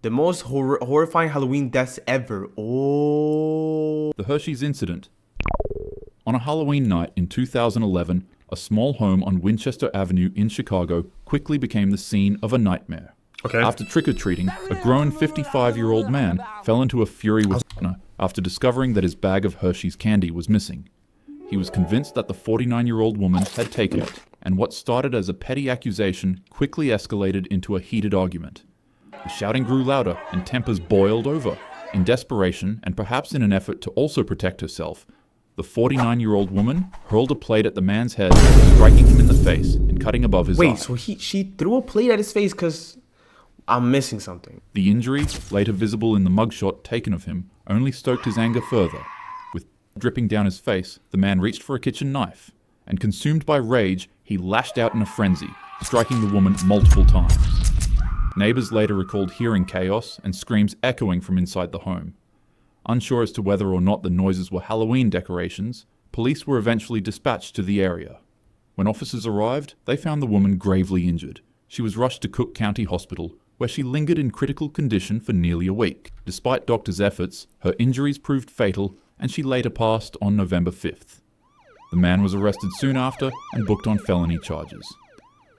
The most horrifying Halloween deaths ever. Oh. The Hershey's incident. On a Halloween night in 2011, a small home on Winchester Avenue in Chicago quickly became the scene of a nightmare. Okay. After trick-or-treating, a grown 55-year-old man fell into a fury with after discovering that his bag of Hershey's candy was missing. He was convinced that the 49-year-old woman had taken it, and what started as a petty accusation quickly escalated into a heated argument. The shouting grew louder and tempers boiled over. In desperation, and perhaps in an effort to also protect herself, the 49-year-old woman hurled a plate at the man's head, striking him in the face and cutting above his eye. Wait, so she threw a plate at his face because I'm missing something. The injury, later visible in the mugshot taken of him, only stoked his anger further. With dripping down his face, the man reached for a kitchen knife, and consumed by rage, he lashed out in a frenzy, striking the woman multiple times. Neighbors later recalled hearing chaos and screams echoing from inside the home. Unsure as to whether or not the noises were Halloween decorations, police were eventually dispatched to the area. When officers arrived, they found the woman gravely injured. She was rushed to Cook County Hospital, where she lingered in critical condition for nearly a week. Despite doctors' efforts, her injuries proved fatal, and she later passed on November 5th. The man was arrested soon after and booked on felony charges.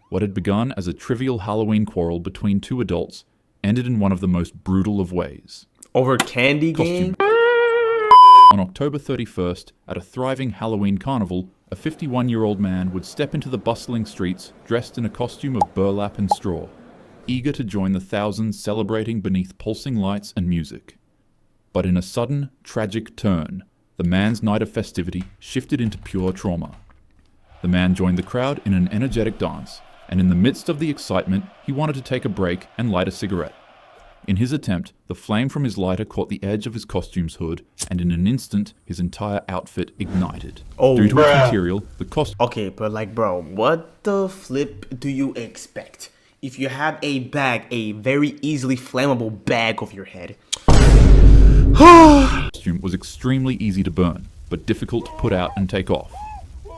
What had begun as a trivial Halloween quarrel between two adults ended in one of the most brutal of ways. Over candy game? On October 31st, at a thriving Halloween carnival, a 51-year-old man would step into the bustling streets dressed in a costume of burlap and straw, eager to join the thousands celebrating beneath pulsing lights and music. But in a sudden, tragic turn, the man's night of festivity shifted into pure trauma. The man joined the crowd in an energetic dance, and in the midst of the excitement, he wanted to take a break and light a cigarette. In his attempt, the flame from his lighter caught the edge of his costume's hood, and in an instant, his entire outfit ignited. Oh, due to its material, the costume... Okay, but like, bro, what the flip do you expect if you have a bag, a very easily flammable bag of your head? costume was extremely easy to burn, but difficult to put out and take off.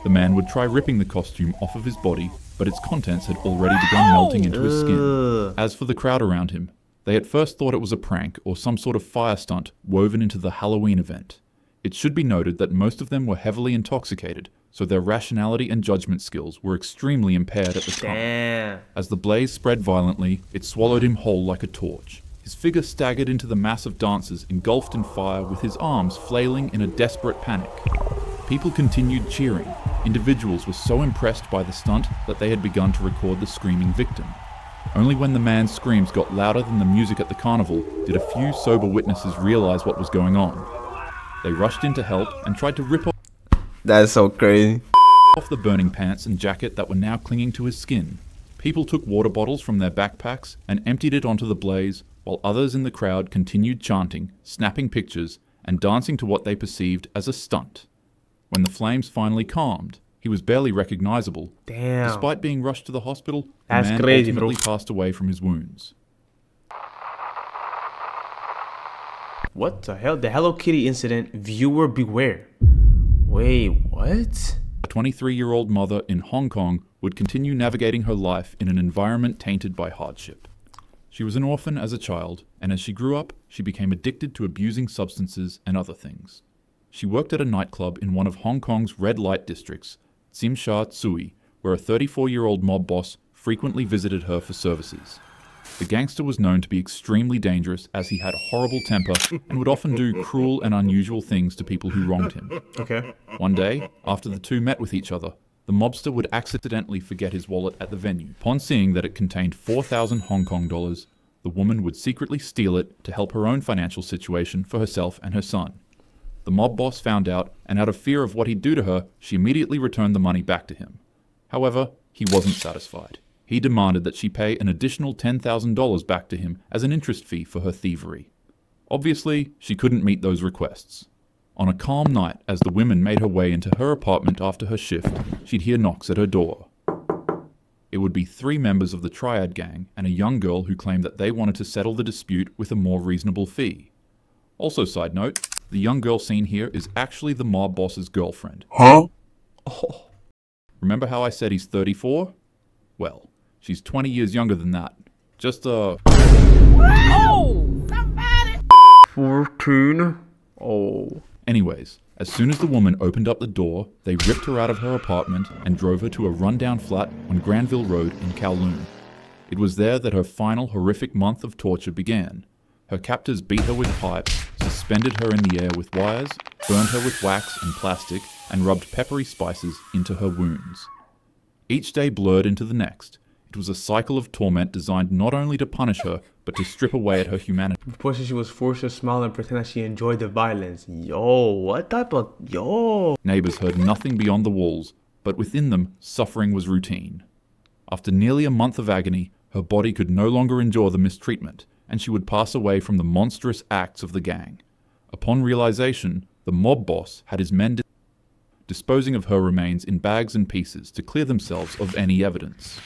The man would try ripping the costume off of his body, but its contents had already begun melting into his skin. As for the crowd around him, they at first thought it was a prank or some sort of fire stunt woven into the Halloween event. It should be noted that most of them were heavily intoxicated, so their rationality and judgment skills were extremely impaired at the time. Damn. As the blaze spread violently, it swallowed him whole like a torch. His figure staggered into the mass of dancers engulfed in fire with his arms flailing in a desperate panic. People continued cheering. Individuals were so impressed by the stunt that they had begun to record the screaming victim. Only when the man's screams got louder than the music at the carnival did a few sober witnesses realize what was going on. They rushed in to help and tried to rip That's so crazy. off the burning pants and jacket that were now clinging to his skin. People took water bottles from their backpacks and emptied it onto the blaze, while others in the crowd continued chanting, snapping pictures, and dancing to what they perceived as a stunt. When the flames finally calmed, he was barely recognizable. Damn. Despite being rushed to the hospital, the That's man crazy, ultimately bro. passed away from his wounds. What the hell? The Hello Kitty incident, viewer beware. Wait, what? A 23-year-old mother in Hong Kong would continue navigating her life in an environment tainted by hardship. She was an orphan as a child, and as she grew up, she became addicted to abusing substances and other things. She worked at a nightclub in one of Hong Kong's red light districts, Tsim Sha Tsui, where a 34-year-old mob boss frequently visited her for services. The gangster was known to be extremely dangerous as he had a horrible temper and would often do cruel and unusual things to people who wronged him. Okay. One day, after the two met with each other, the mobster would accidentally forget his wallet at the venue. Upon seeing that it contained 4,000 Hong Kong dollars, the woman would secretly steal it to help her own financial situation for herself and her son. The mob boss found out, and out of fear of what he'd do to her, she immediately returned the money back to him. However, he wasn't satisfied. He demanded that she pay an additional $10,000 back to him as an interest fee for her thievery. Obviously, she couldn't meet those requests. On a calm night, as the woman made her way into her apartment after her shift, she'd hear knocks at her door. It would be 3 members of the Triad gang and a young girl who claimed that they wanted to settle the dispute with a more reasonable fee. Also, side note, the young girl seen here is actually the mob boss's girlfriend. Huh? Oh. Remember how I said he's 34? Well, she's 20 years younger than that. Just, 14? Oh. Anyways, as soon as the woman opened up the door, they ripped her out of her apartment and drove her to a rundown flat on Granville Road in Kowloon. It was there that her final horrific month of torture began. Her captors beat her with pipes, suspended her in the air with wires, burned her with wax and plastic, and rubbed peppery spices into her wounds. Each day blurred into the next. It was a cycle of torment designed not only to punish her, but to strip away at her humanity. Before she was forced to smile and pretend that she enjoyed the violence. Yo, what type of... Yo. Neighbors heard nothing beyond the walls, but within them, suffering was routine. After nearly a month of agony, her body could no longer endure the mistreatment, and she would pass away from the monstrous acts of the gang. Upon realization, the mob boss had his men disposing of her remains in bags and pieces to clear themselves of any evidence.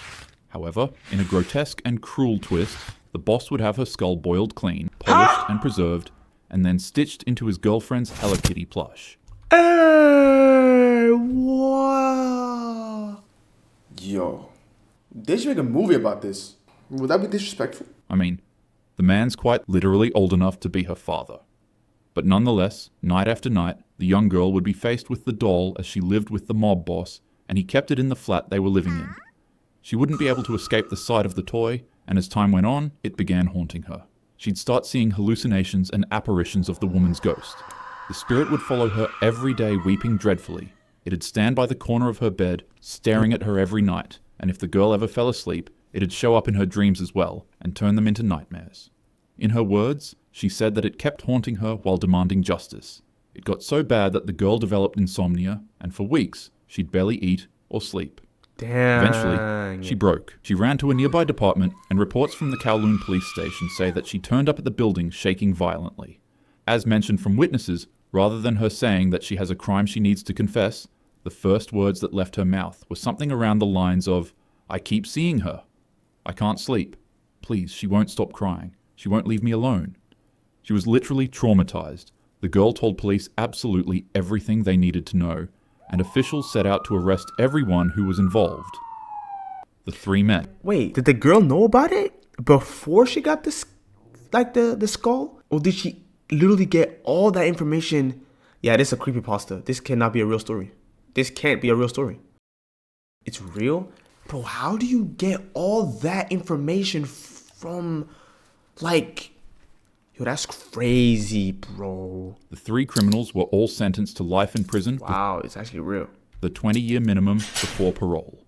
However, in a grotesque and cruel twist, the boss would have her skull boiled clean, polished and preserved, and then stitched into his girlfriend's Hello Kitty plush. Hey, wow. Yo, they should make a movie about this. Would that be disrespectful? I mean, the man's quite literally old enough to be her father. But nonetheless, night after night, the young girl would be faced with the doll as she lived with the mob boss, and he kept it in the flat they were living in. She wouldn't be able to escape the sight of the toy, and as time went on, it began haunting her. She'd start seeing hallucinations and apparitions of the woman's ghost. The spirit would follow her every day, weeping dreadfully. It'd stand by the corner of her bed, staring at her every night, and if the girl ever fell asleep, it'd show up in her dreams as well, and turn them into nightmares. In her words, she said that it kept haunting her while demanding justice. It got so bad that the girl developed insomnia, and for weeks, she'd barely eat or sleep. Damn. Eventually, she broke. She ran to a nearby department, and reports from the Kowloon police station say that she turned up at the building shaking violently. As mentioned from witnesses, rather than her saying that she has a crime she needs to confess, the first words that left her mouth were something around the lines of, "I keep seeing her. I can't sleep. Please, she won't stop crying. She won't leave me alone." She was literally traumatized. The girl told police absolutely everything they needed to know, and officials set out to arrest everyone who was involved. The three men. Wait, did the girl know about it before she got this, like the skull? Or did she literally get all that information? Yeah, this is a creepypasta. This cannot be a real story. This can't be a real story. It's real? Bro, how do you get all that information from, like... Yo, that's crazy, bro. The three criminals were all sentenced to life in prison. Wow, it's actually real. The 20-year minimum before parole.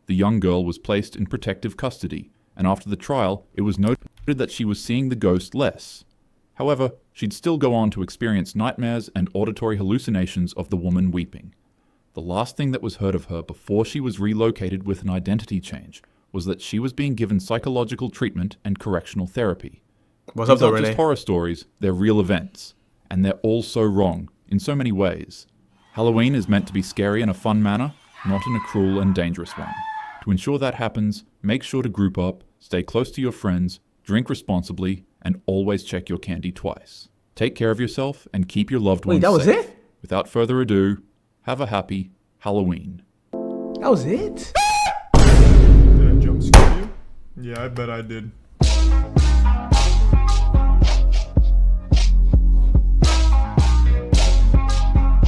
The young girl was placed in protective custody, and after the trial, it was noted that she was seeing the ghost less. However, she'd still go on to experience nightmares and auditory hallucinations of the woman weeping. The last thing that was heard of her before she was relocated with an identity change was that she was being given psychological treatment and correctional therapy. What's up, These though, aren't Renee? just horror stories, they're real events. And they're all so wrong, in so many ways. Halloween is meant to be scary in a fun manner, not in a cruel and dangerous one. To ensure that happens, make sure to group up, stay close to your friends, drink responsibly, and always check your candy twice. Take care of yourself and keep your loved ones Wait, that was safe. it? Without further ado, have a happy Halloween. That was it? Did I jump scare you? Yeah, I bet I did.